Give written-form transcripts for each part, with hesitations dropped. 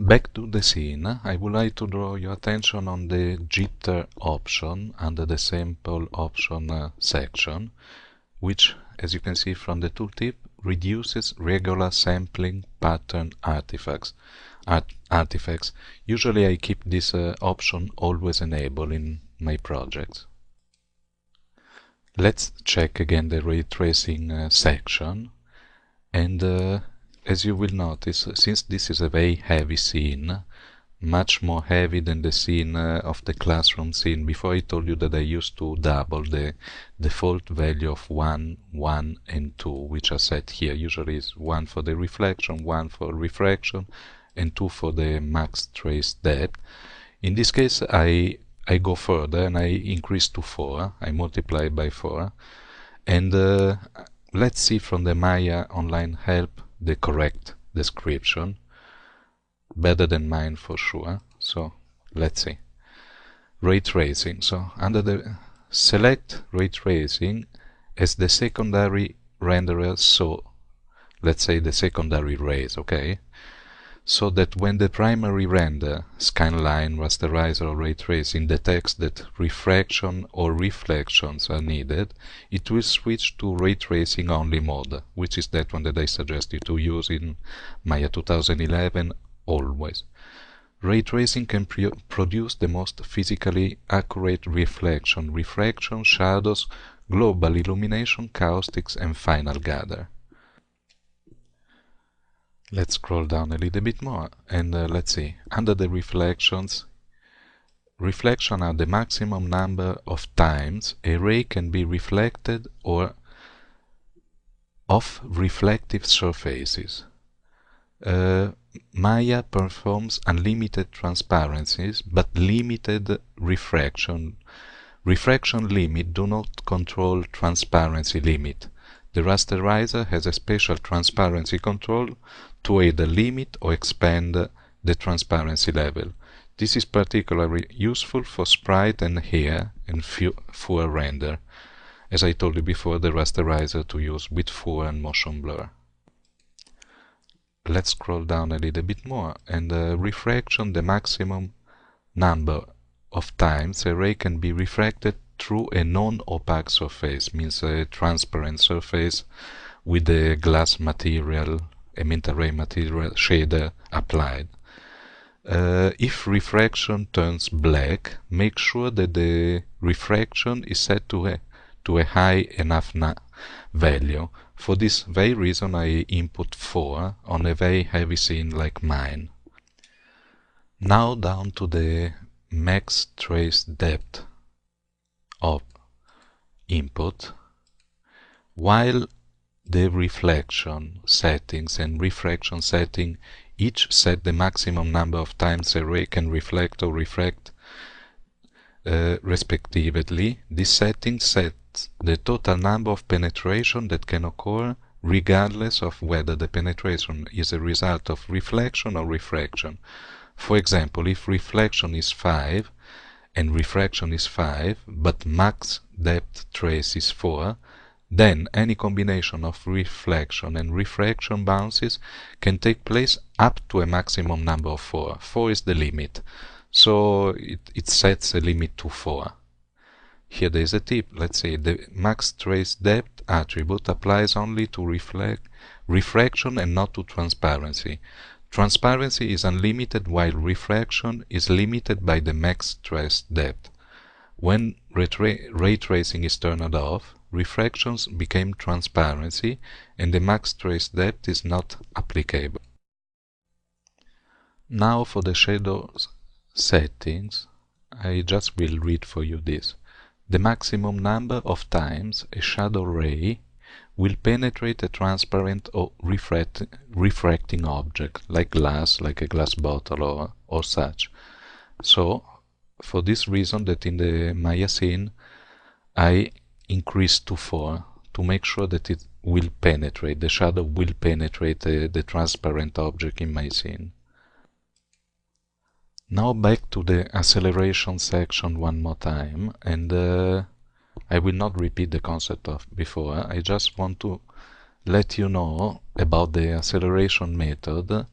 Back to the scene, I would like to draw your attention on the jitter option under the sample option section, which, as you can see from the tooltip, reduces regular sampling pattern artifacts. Usually I keep this option always enabled in my projects. Let's check again the ray tracing section, and as you will notice, since this is a very heavy scene, much more heavy than the scene of the classroom scene. Before I told you that I used to double the default value of 1, 1 and 2, which are set here. Usually is 1 for the reflection, 1 for refraction, and 2 for the max trace depth. In this case I go further and I increase to 4. I multiply by 4. And let's see from the Maya online help the correct description. Better than mine for sure. So let's see. Ray tracing. So under the select ray tracing as the secondary renderer, so let's say the secondary rays, okay? So that when the primary render, scanline, rasterizer or ray tracing detects that refraction or reflections are needed, it will switch to ray tracing only mode, which is that one that I suggest you to use in Maya 2011 always. Ray tracing can produce the most physically accurate reflection, refraction, shadows, global illumination, caustics and final gather. Let's scroll down a little bit more and let's see. Under the reflections, reflection are the maximum number of times a ray can be reflected or off reflective surfaces. Maya performs unlimited transparencies but limited refraction. Refraction limit do not control transparency limit. The rasterizer has a special transparency control to either limit or expand the transparency level. This is particularly useful for sprite and hair and full render. As I told you before, the rasterizer to use with full and motion blur. Let's scroll down a little bit more, and refraction, the maximum number of times a ray can be refracted through a non-opaque surface, means a transparent surface with a glass material, a menta-ray material shader applied. If refraction turns black, make sure that the refraction is set to a high enough value. For this very reason I input 4 on a very heavy scene like mine. Now down to the max trace depth of input. While the reflection settings and refraction setting each set the maximum number of times a ray can reflect or refract respectively, this setting sets the total number of penetration that can occur regardless of whether the penetration is a result of reflection or refraction. For example, if reflection is 5 and refraction is 5, but max depth trace is 4, then any combination of reflection and refraction bounces can take place up to a maximum number of 4. 4 is the limit, so it sets a limit to 4. Here there is a tip. Let's say the max trace depth attribute applies only to refraction and not to transparency. Transparency is unlimited while refraction is limited by the max trace depth. When ray tracing is turned off, refractions become transparency and the max trace depth is not applicable. Now for the shadows settings, I just will read for you this. The maximum number of times a shadow ray will penetrate a transparent or refracting object, like glass, like a glass bottle or such. So, for this reason that in the Maya scene, I increase to 4 to make sure that it will penetrate, the shadow will penetrate the transparent object in my scene. Now back to the acceleration section one more time, and I will not repeat the concept of before. I just want to let you know about the acceleration method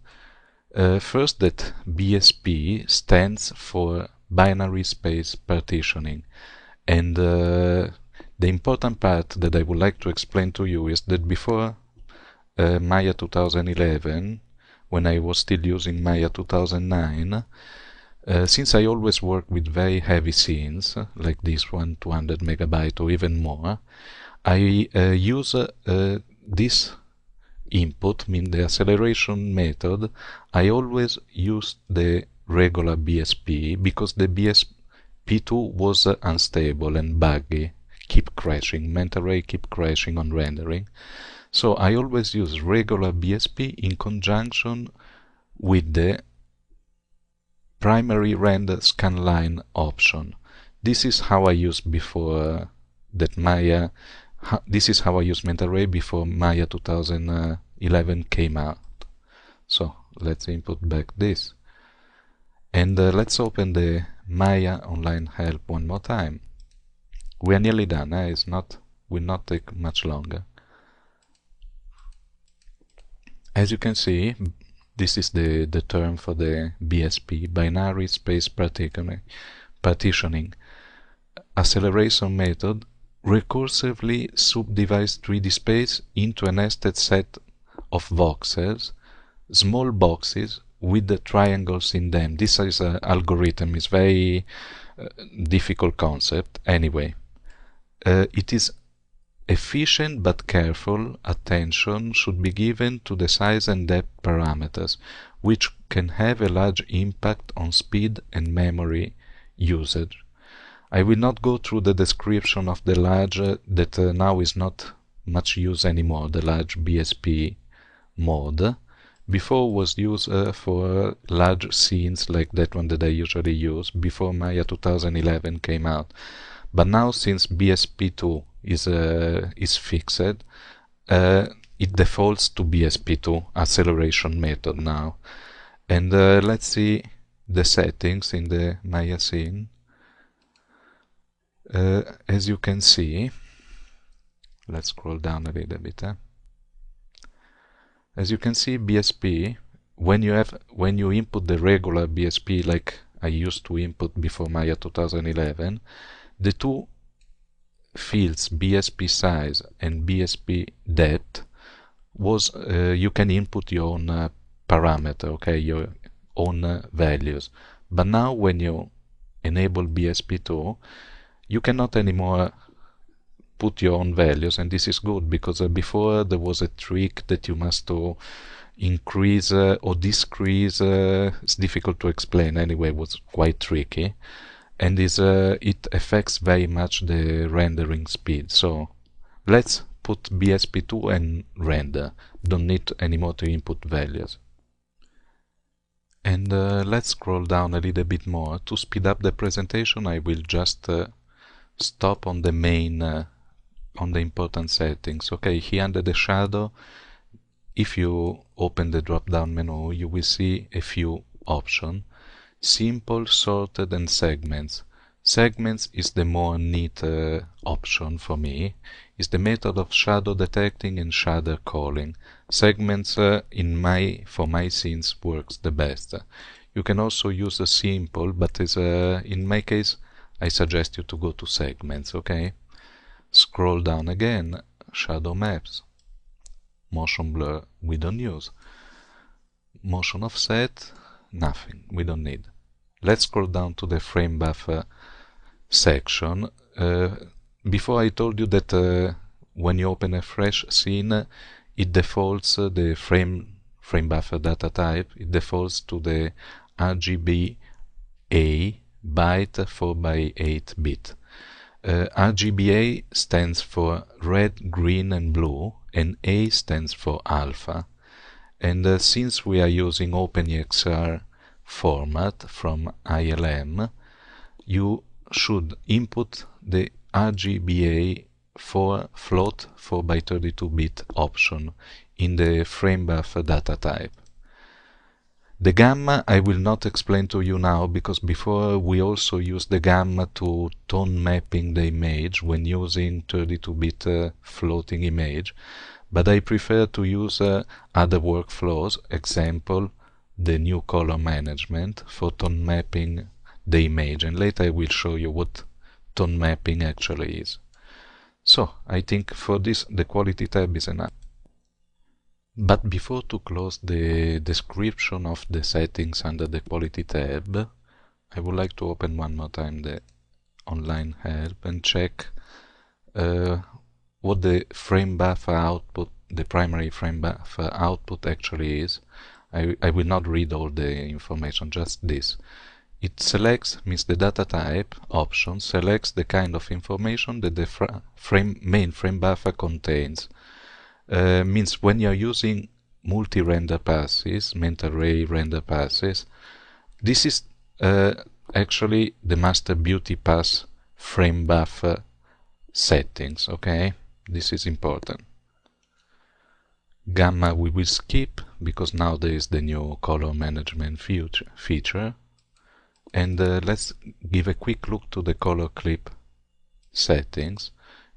First, that BSP stands for binary space partitioning, and the important part that I would like to explain to you is that before Maya 2011, when I was still using Maya 2009, since I always work with very heavy scenes, like this one, 200 megabyte or even more, I use this input, mean the acceleration method. I always use the regular BSP because the BSP2 was unstable and buggy, keep crashing, mental ray keep crashing on rendering. So I always use regular BSP in conjunction with the primary render scanline option. This is how I used before that Maya. This is how I used mental ray before Maya 2011 came out. So let's input back this, and let's open the Maya online help one more time. We are nearly done. It's not will not take much longer. As you can see, this is the term for the BSP, binary space partitioning acceleration method. Recursively subdivides 3D space into a nested set of voxels, small boxes with the triangles in them. This is an algorithm, it's very difficult concept. Anyway, it is efficient but careful attention should be given to the size and depth parameters, which can have a large impact on speed and memory usage. I will not go through the description of the large that now is not much used anymore, the large BSP mode. Before was used for large scenes like that one that I usually use before Maya 2011 came out. But now, since BSP2 is fixed, it defaults to BSP2 acceleration method now. And let's see the settings in the Maya scene. As you can see, let's scroll down a little bit. As you can see, BSP, when you input the regular BSP like I used to input before Maya 2011, the two fields BSP size and BSP depth was you can input your own parameter, okay, your own values. But now when you enable BSP2, you cannot anymore put your own values, and this is good because before there was a trick that you must increase or decrease. It's difficult to explain anyway, it was quite tricky, and it affects very much the rendering speed. So let's put BSP2 and render. Don't need anymore to input values. And let's scroll down a little bit more. To speed up the presentation, I will just stop on the main, on the important settings. Okay, here under the shadow, if you open the drop-down menu, you will see a few options. Simple, sorted, and segments. Segments is the more neat option for me. It's the method of shadow detecting and shadow calling. Segments for my scenes works the best. You can also use a simple, but in my case I suggest you to go to segments. Okay, scroll down again, shadow maps, motion blur we don't use, motion offset nothing, we don't need. Let's scroll down to the frame buffer section. Before I told you that when you open a fresh scene, it defaults the frame buffer data type, it defaults to the RGBA byte 4x8 bit. RGBA stands for red, green and blue, and A stands for alpha. And since we are using OpenEXR format from ILM, you should input the RGBA for float 4x32-bit option in the frame buffer data type. The gamma I will not explain to you now, because before we also used the gamma to tone mapping the image when using 32-bit floating image, but I prefer to use other workflows, example the new color management for tone mapping the image, and later I will show you what tone mapping actually is. So I think for this the quality tab is enough. But before to close the description of the settings under the quality tab, I would like to open one more time the online help and check what the frame buffer output, the primary frame buffer output actually is. I will not read all the information, just this. It selects, means the data type option selects the kind of information that the main frame buffer contains. Means when you're using multi-render passes, mental ray render passes, this is actually the master beauty pass frame buffer settings, okay? This is important. Gamma we will skip because now there is the new color management feature. And let's give a quick look to the color clip settings.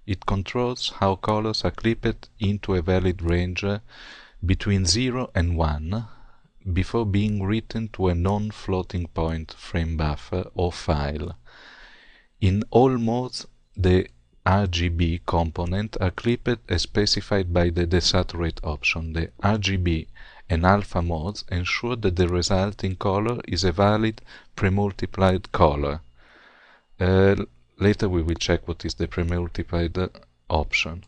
It controls how colors are clipped into a valid range between 0 and 1 before being written to a non-floating point frame buffer or file. In all modes, the RGB component are clipped as specified by the desaturate option. The RGB and alpha modes ensure that the resulting color is a valid premultiplied color. Later we will check what is the premultiplied option.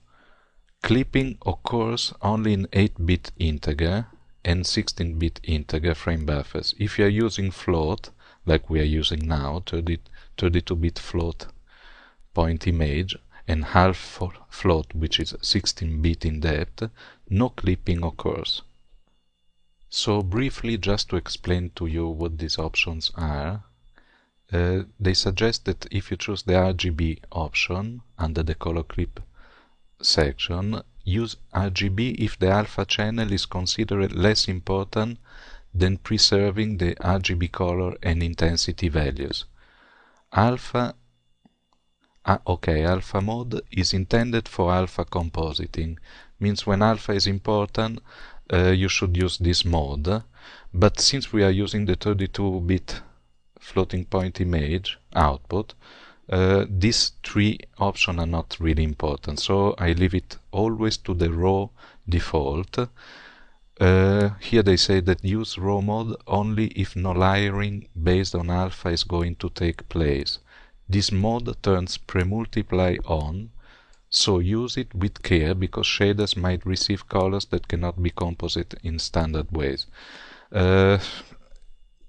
Clipping occurs only in 8-bit integer and 16-bit integer frame buffers. If you are using float, like we are using now, 32-bit float point image, and half float, which is 16-bit in depth, no clipping occurs. So briefly, just to explain to you what these options are, they suggest that if you choose the RGB option under the color clip section, use RGB if the alpha channel is considered less important than preserving the RGB color and intensity values. Alpha mode is intended for alpha compositing, means when alpha is important you should use this mode, but since we are using the 32-bit floating point image output, these three options are not really important, so I leave it always to the raw default. Here they say that use raw mode only if no layering based on alpha is going to take place. This mode turns premultiply on, so use it with care because shaders might receive colors that cannot be composite in standard ways.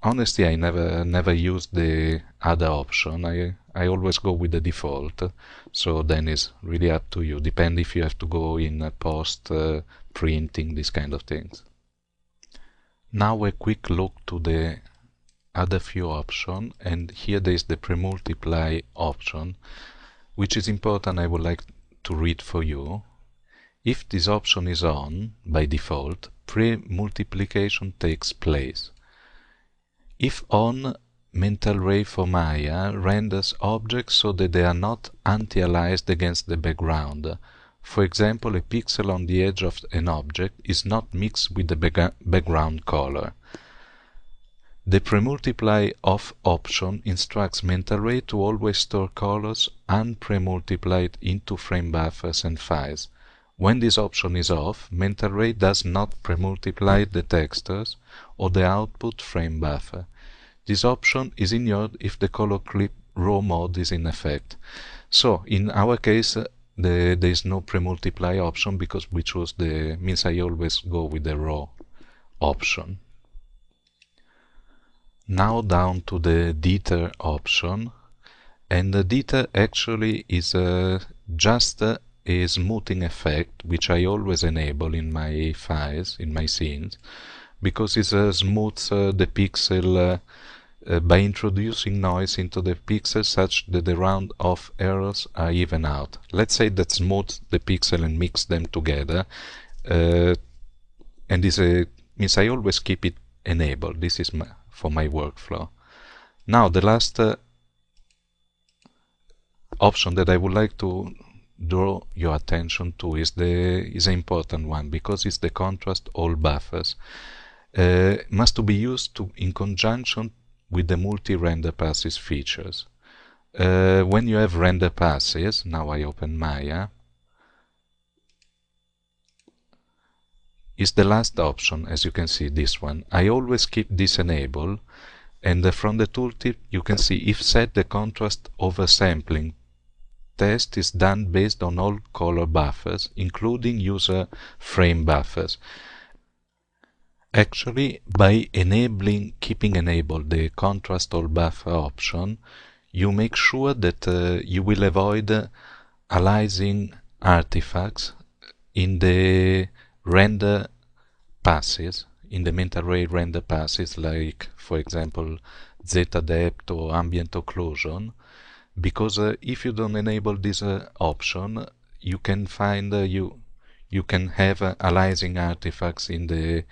Honestly, I never use the other option. I always go with the default, so then it's really up to you. Depend if you have to go in post printing, these kind of things. Now a quick look to the other few options, and here there is the premultiply option, which is important. I would like to read for you. If this option is on by default, premultiplication takes place. If on, mental ray for Maya renders objects so that they are not anti-aliased against the background. For example, a pixel on the edge of an object is not mixed with the background color. The premultiply off option instructs mental ray to always store colors unpremultiplied into frame buffers and files. When this option is off, mental ray does not premultiply the textures or the output frame buffer. This option is ignored if the color clip raw mode is in effect. So in our case there is no premultiply option because we choose means I always go with the raw option. Now down to the deter option, and the deter actually is just a smoothing effect which I always enable in my files, in my scenes, because it smooths the pixel by introducing noise into the pixel such that the round off errors are even out. Let's say that smooth the pixel and mix them together, and this means I always keep it enabled. This is for my workflow. Now the last option that I would like to draw your attention to is an important one because it's the contrast all buffers. must to be used in conjunction with the multi-render passes features. When you have render passes, now I open Maya, is the last option, as you can see, this one. I always keep this enabled, and from the tooltip you can see if set the contrast oversampling test is done based on all color buffers, including user frame buffers. Actually, by keeping enabled the contrast all buffer option, you make sure that you will avoid aliasing artifacts in the render passes, in the mental ray render passes, like for example zeta depth or ambient occlusion, because if you don't enable this option, you can find you can have aliasing artifacts in the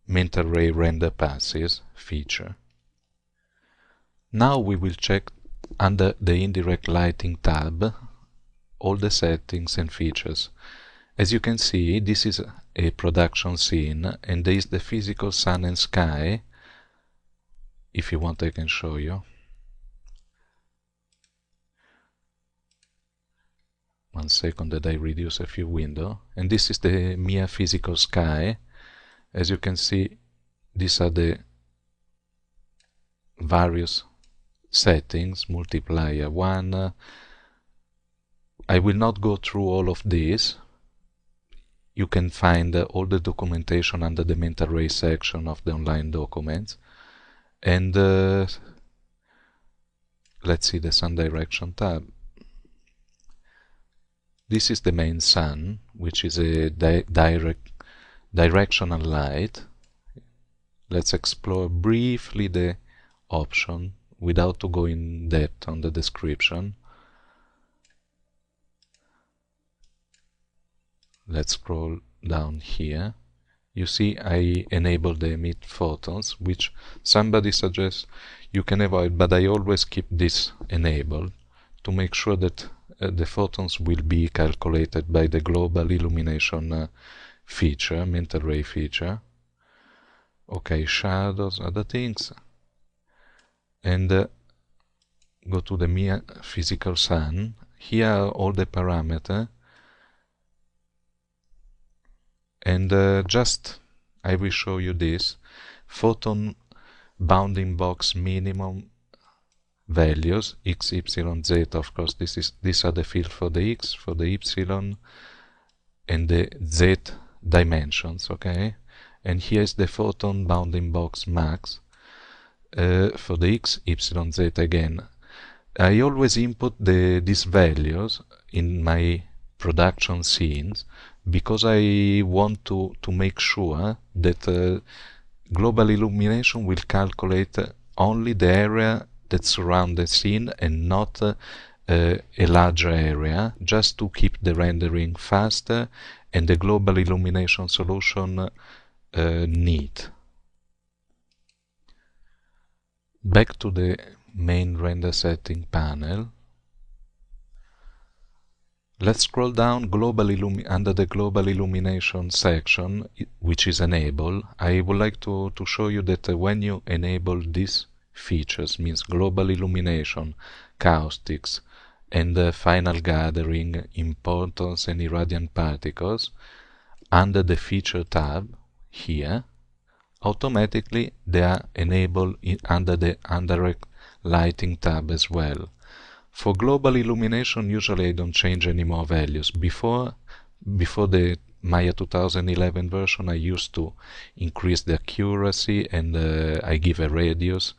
mental ray render passes feature. Now we will check under the indirect lighting tab all the settings and features. As you can see, this is a production scene, and there is the physical sun and sky. If you want, I can show you. One second that I reduce a few windows. And this is the Mia physical sky. As you can see, these are the various settings, multiplier 1. I will not go through all of these. You can find all the documentation under the mental ray section of the online documents. And let's see the sun direction tab. This is the main sun, which is a directional light. Let's explore briefly the option without to go in depth on the description. Let's scroll down here. You see I enable the emit photons, which somebody suggests you can avoid, but I always keep this enabled to make sure that the photons will be calculated by the global illumination feature, mental ray feature. Okay, shadows, other things. And go to the Mia physical sun. Here are all the parameters. And just I will show you this photon bounding box minimum values x, y, z. Of course, these are the field for the x, for the y, and the z dimensions. Okay, and here is the photon bounding box max for the x, y, z. Again, I always input these values in my production scenes because I want to make sure that global illumination will calculate only the area that surrounds the scene and not a larger area, just to keep the rendering faster and the global illumination solution neat. Back to the main render setting panel. Let's scroll down under the global illumination section, which is enabled. I would like to show you that when you enable these features, means global illumination, caustics, and final gathering, importance and irradiant particles, under the feature tab here, automatically they are enabled under the indirect lighting tab as well. For global illumination, usually I don't change any more values. Before the Maya 2011 version, I used to increase the accuracy and I give a radius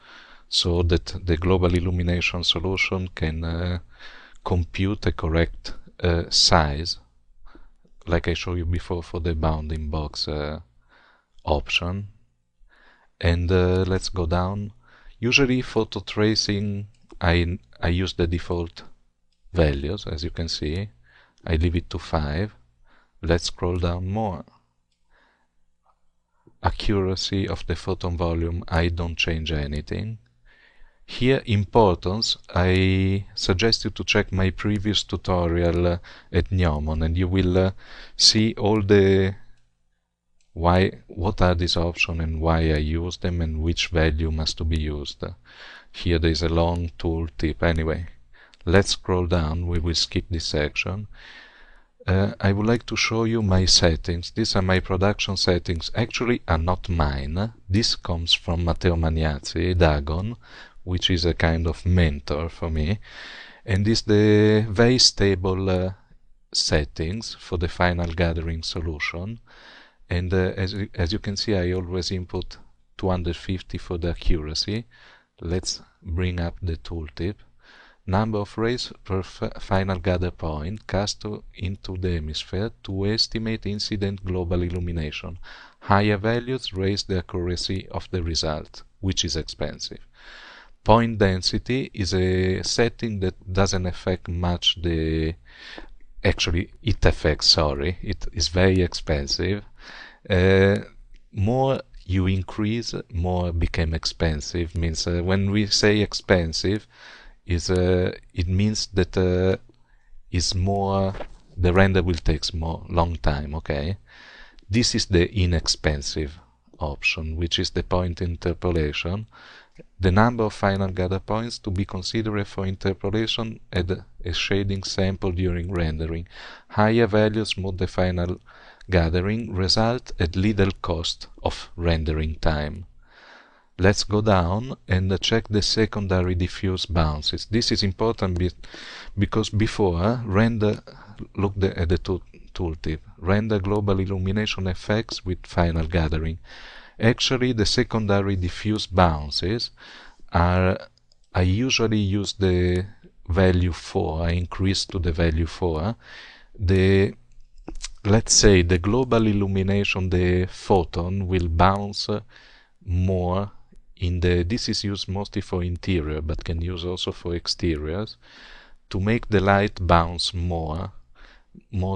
so that the global illumination solution can compute a correct size, like I showed you before for the bounding box option. And let's go down. Usually photo tracing, I use the default values, as you can see. I leave it to 5. Let's scroll down more. Accuracy of the photon volume, I don't change anything. Here, importance, I suggest you to check my previous tutorial at Gnomon, and you will see all the what are these options and why I use them and which value must to be used. Here there is a long tooltip. Anyway, let's scroll down. We will skip this section. I would like to show you my settings. These are my production settings. Actually are not mine. This comes from Matteo Magnazzi, Dagon, which is a kind of mentor for me, and is the very stable settings for the final gathering solution. And as you can see, I always input 250 for the accuracy. Let's bring up the tooltip. Number of rays per final gather point cast into the hemisphere to estimate incident global illumination. Higher values raise the accuracy of the result, which is expensive. Point density is a setting that doesn't affect much the... Actually, it affects, sorry, it is very expensive. More you increase, more became expensive. Means when we say expensive, it means that is more, the render will take more long time. Okay, this is the inexpensive option, which is the point interpolation. The number of final gather points to be considered for interpolation at a shading sample during rendering. Higher values smooth the final gathering, result at little cost of rendering time. Let's go down and check the secondary diffuse bounces. This is important because before render, look at the tooltip, render global illumination effects with final gathering. Actually, the secondary diffuse bounces are, I usually use the value 4, I increase to the value 4. Let's say the global illumination, the photon will bounce more in the, this is used mostly for interior, but can use also for exteriors, to make the light bounce more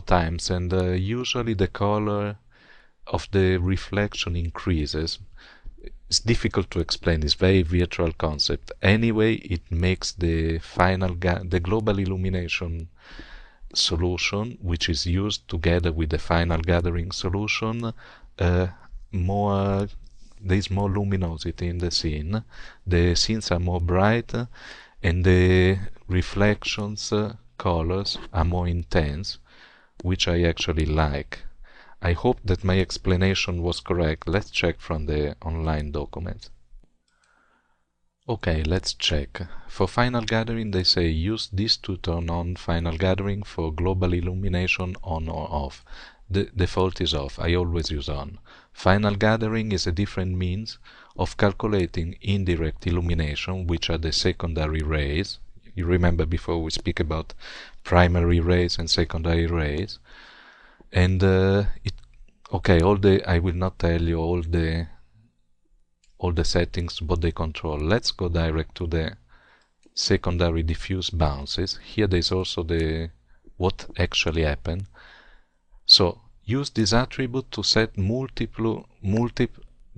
times, and usually the color of the reflection increases. It's difficult to explain, it's very virtual concept. Anyway, it makes the final the global illumination solution, which is used together with the final gathering solution, more, there is more luminosity in the scene. The scenes are more bright, and the reflections colors are more intense, which I actually like. I hope that my explanation was correct. Let's check from the online document. Okay, let's check. For final gathering, they say use this to turn on final gathering for global illumination on or off. The default is off. I always use on. Final gathering is a different means of calculating indirect illumination, which are the secondary rays. You remember before we speak about primary rays and secondary rays. And okay, I will not tell you all the settings, but they control. Let's go direct to the secondary diffuse bounces. Here there's also the what actually happened. So use this attribute to set multiple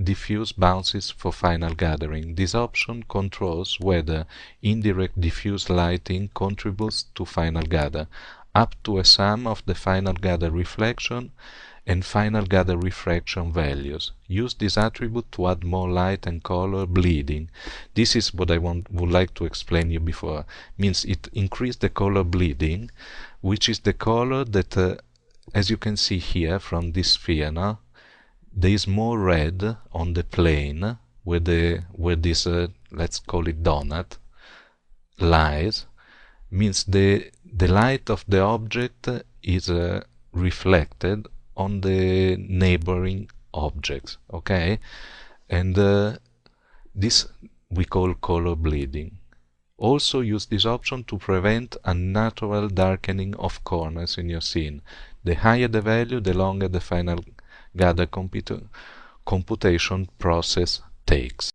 diffuse bounces for final gathering. This option controls whether indirect diffuse lighting contributes to final gather, up to a sum of the final gather reflection and final gather refraction values. Use this attribute to add more light and color bleeding. This is what I would like to explain you before. Means it increased the color bleeding, which is the color that, as you can see here from this sphere, now, there is more red on the plane where this let's call it donut lies. Means the light of the object is reflected on the neighboring objects, okay? And this we call color bleeding. Also use this option to prevent unnatural darkening of corners in your scene. The higher the value, the longer the final gather computation process takes.